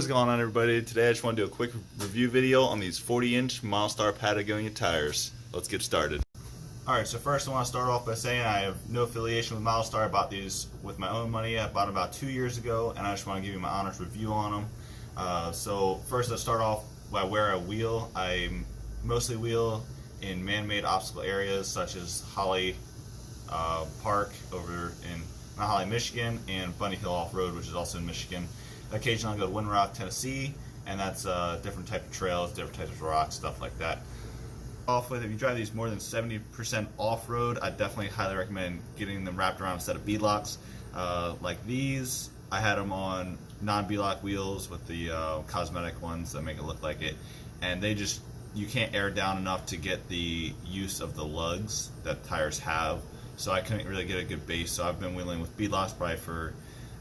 What's going on, everybody? Today I just want to do a quick review video on these 40-inch Milestar Patagonia tires. Let's get started. Alright, so first I want to start off by saying I have no affiliation with Milestar. I bought these with my own money. I bought them about 2 years ago, and I just want to give you my honest review on them. So first let's start off by where I wheel. I mostly wheel in man-made obstacle areas such as Holly Park over in Mount Holly, Michigan, and Bunny Hill Off-Road, which is also in Michigan. Occasionally I'll go to Windrock, Tennessee, and that's different type of trails, different types of rocks, stuff like that. Off with, if you drive these more than 70% off-road, I definitely highly recommend getting them wrapped around a set of beadlocks. Like these, I had them on non-beadlock wheels with the cosmetic ones that make it look like it, and they just, you can't air down enough to get the use of the lugs that tires have, so I couldn't really get a good base. So I've been wheeling with beadlocks probably for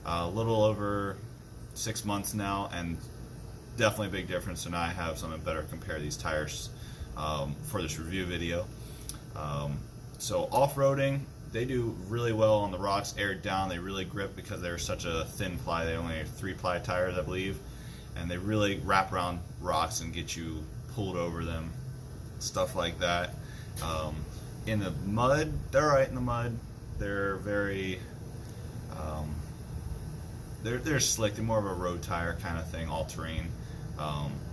a little over 6 months now, and definitely a big difference. So now I have something better to compare these tires for this review video. So off-roading, they do really well on the rocks, aired down. They really grip because they're such a thin ply. They only have 3-ply tires, I believe, and they really wrap around rocks and get you pulled over them, stuff like that. In the mud, they're alright in the mud. They're very they're slick. They're more of a road tire kind of thing, all-terrain.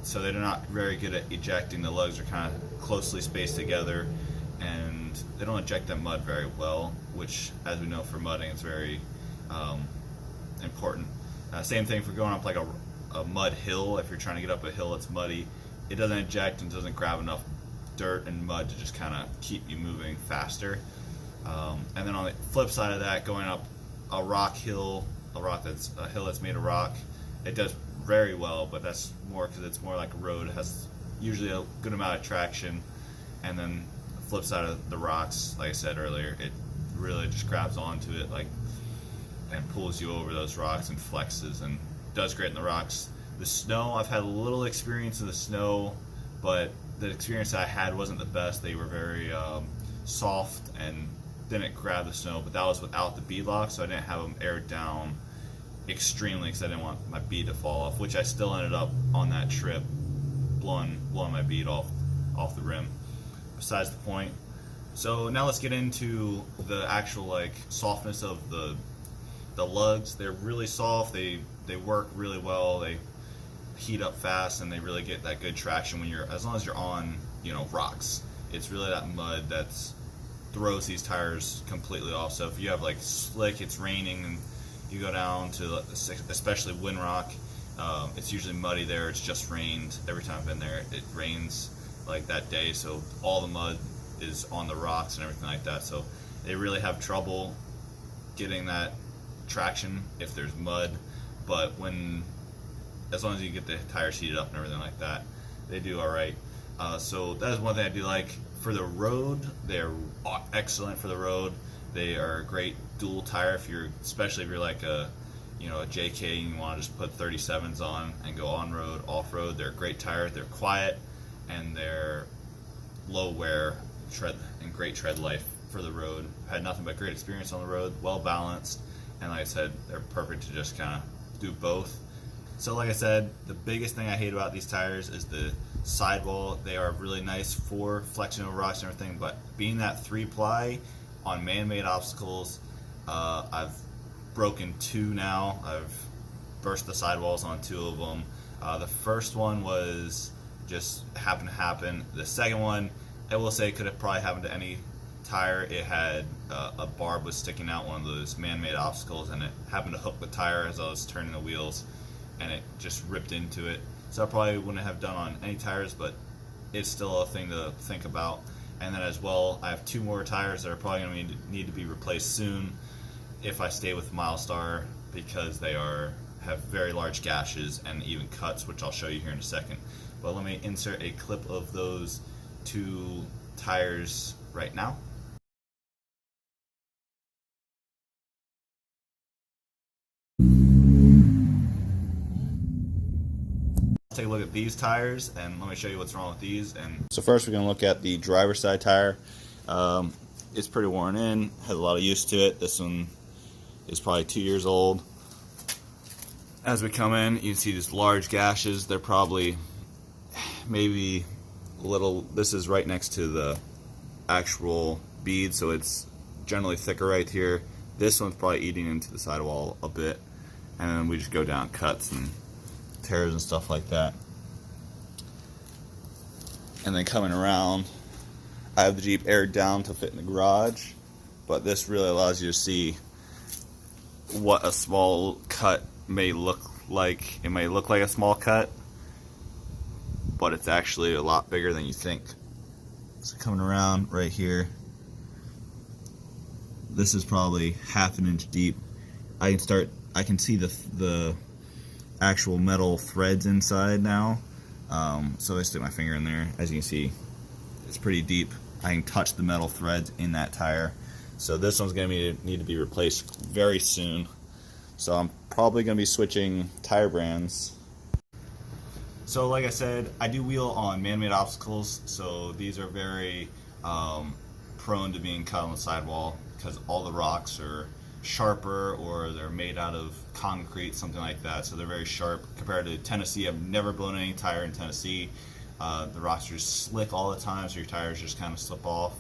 So they're not very good at ejecting. The lugs are kind of closely spaced together, and they don't eject that mud very well, which, as we know, for mudding, it's very important. Same thing for going up like a mud hill. If you're trying to get up a hill that's muddy, it doesn't eject and doesn't grab enough dirt and mud to just kind of keep you moving faster. And then on the flip side of that, going up a rock hill, a hill that's made of rock, it does very well, but that's more because it's more like a road. It has usually a good amount of traction, and then the flip side of the rocks, like I said earlier, it really just grabs onto it and pulls you over those rocks and flexes, and does great in the rocks. The snow, I've had a little experience in the snow, but the experience I had wasn't the best. They were very soft and didn't grab the snow, but that was without the beadlock, so I didn't have them aired down extremely because I didn't want my bead to fall off, which I still ended up on that trip blowing my bead off the rim. Besides the point. So now let's get into the actual like softness of the lugs. They're really soft. They work really well. They heat up fast, and they really get that good traction when as long as you're on, rocks. It's really that mud that throws these tires completely off. So if you have like slick, it's raining, and you go down to especially Windrock, it's usually muddy there. It's just rained. Every time I've been there, it rains like that day, so all the mud is on the rocks and everything like that. So they really have trouble getting that traction if there's mud, but as long as you get the tires heated up and everything like that, they do all right. So that is one thing I do like. For the road, they're excellent for the road. They are a great dual tire especially if you're like a JK and you want to just put 37s on and go on road, off road. They're a great tire. They're quiet, and they're low wear and great tread life for the road. Had nothing but great experience on the road, well balanced, and like I said, they're perfect to just kind of do both. So like I said, the biggest thing I hate about these tires is the sidewall. They are really nice for flexing over rocks and everything, but being that 3-ply on man-made obstacles, I've broken 2 now. I've burst the sidewalls on 2 of them. The first one was just happened to happen. The second one, I will say, could have probably happened to any tire. It had a barb was sticking out one of those man-made obstacles, and it happened to hook the tire as I was turning the wheels, and it just ripped into it. So I probably wouldn't have done on any tires, but it's still a thing to think about. And then as well, I have 2 more tires that are probably going to need to be replaced soon if I stay with Milestar, because they have very large gashes and even cuts, which I'll show you here in a second. But let me insert a clip of those 2 tires right now. Take a look at these tires, and let me show you what's wrong with these. And so first we're going to look at the driver's side tire. It's pretty worn in, has a lot of use to it. This one is probably 2 years old. as we come in, you can see these large gashes. They're probably maybe a little, this is right next to the actual bead, so it's generally thicker right here. This one's probably eating into the sidewall a bit, and then we just go down cuts and tears and stuff like that. And then coming around, I have the Jeep aired down to fit in the garage, but this really allows you to see what a small cut may look like. It may look like a small cut, but it's actually a lot bigger than you think. So coming around right here, this is probably ½ an inch deep. I can see the actual metal threads inside now. So I stick my finger in there. As you can see, it's pretty deep. I can touch the metal threads in that tire. So this one's going to need to be replaced very soon. So I'm probably going to be switching tire brands. So like I said, I do wheel on man-made obstacles, so these are very prone to being cut on the sidewall because all the rocks are sharper or they're made out of concrete, something like that, so they're very sharp. Compared to Tennessee, I've never blown any tire in Tennessee. The rocks are just slick all the time, so your tires just kind of slip off,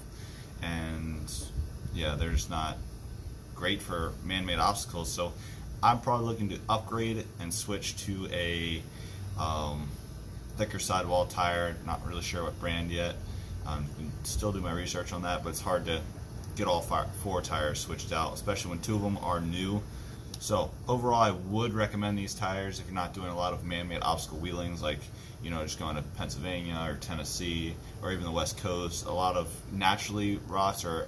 and yeah, they're just not great for man-made obstacles. So I'm probably looking to upgrade and switch to a thicker sidewall tire. Not really sure what brand yet. Still do my research on that, but it's hard to get all 4 tires switched out, especially when 2 of them are new. So overall, I would recommend these tires if you're not doing a lot of man-made obstacle wheelings, like, you know, just going to Pennsylvania or Tennessee or even the West Coast. A lot of naturally rocks are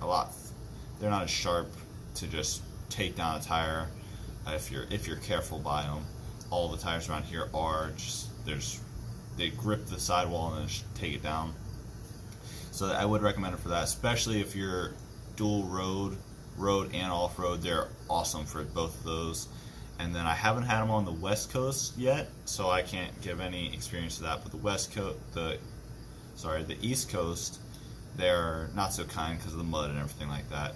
they're not as sharp to just take down a tire if you're careful by them. All the tires around here are just they grip the sidewall and then just take it down. So I would recommend it for that, especially if you're dual road and off-road. They're awesome for both of those. And then I haven't had them on the West Coast yet, so I can't give any experience to that. But the East Coast, they're not so kind because of the mud and everything like that.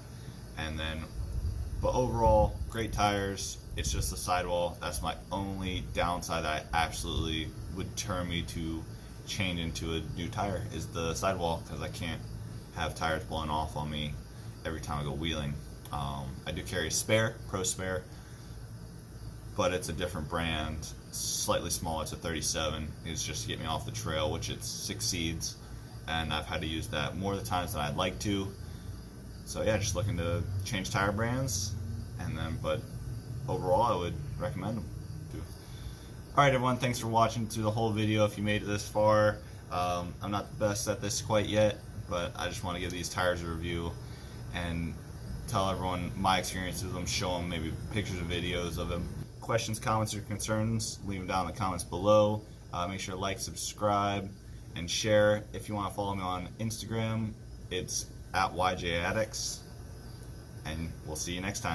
But overall, great tires. It's just the sidewall. That's my only downside that I absolutely would turn me to change into a new tire, is the sidewall, because I can't have tires blowing off on me every time I go wheeling. I do carry a Pro Spare, but it's a different brand, slightly smaller. It's a 37. It's just to get me off the trail, which it succeeds, and I've had to use that more of the times than I'd like to. So yeah, just looking to change tire brands, but overall I would recommend them. Alright everyone, thanks for watching through the whole video. If you made it this far, I'm not the best at this quite yet, but I just want to give these tires a review and tell everyone my experience with them, show them maybe pictures and videos of them. Questions, comments, or concerns, leave them down in the comments below. Make sure to like, subscribe, and share. If you want to follow me on Instagram, it's @YJAddicts, and we'll see you next time.